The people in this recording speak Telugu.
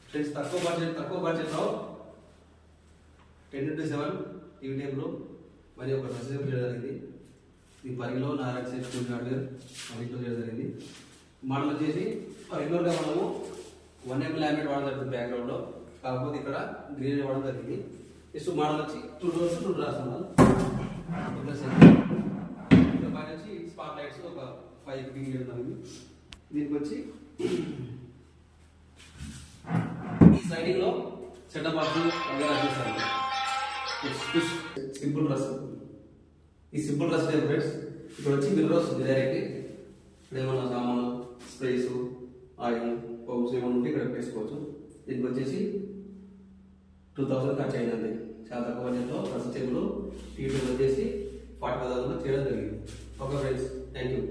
ఫ్రెండ్స్ తక్కువ బడ్జెట్లో 10x7 టీవీ టేబుల్ మరియు ఒక డ్రెస్ టేబుల్ చేయడం జరిగింది. ఈ పరిగిలో నారాయణ సెట్ ఫుడ్ హార్డ్వేర్ ఇంట్లో చేయడం జరిగింది. మోడల్ వచ్చేసి రెగ్యులర్గా మనము 1 mm లామినేట్ వాడడం జరుగుతుంది బ్యాక్గ్రౌండ్లో, కాకపోతే ఇక్కడ గ్రీన్ వాడడం జరిగింది. నెక్స్ట్ మోడల్ వచ్చి 2 డోర్స్ 2 డ్రాస్ మోడల్. పైన వచ్చి స్పాట్ లైట్స్ ఒక 5 ఫిట్టింగ్ చేయడం జరిగింది. దీనికి వచ్చి ఈ స్లైడింగ్ లో సెటప్ బాక్స్ చేశారు. సింపుల్ డ్రెస్, ఈ సింపుల్ డ్రెస్ ఫ్రెండ్స్ ఇక్కడ వచ్చి మిర్రర్ వస్తుంది డైరెక్ట్. ఇక్కడ ఏమన్నా సామాను స్ప్రేస్ ఆయిల్ పౌచ్ ఏమన్నా ఉంటే ఇక్కడ వేసుకోవచ్చు. దీనికి వచ్చేసి 2000 ఖర్చు అయిందండి. చాలా తక్కువ బడ్జెట్లో డ్రెస్ టేబుల్ టీవీ టేబుల్ వచ్చేసి 40,000 చేయడం జరిగింది. Okay friends, thank you.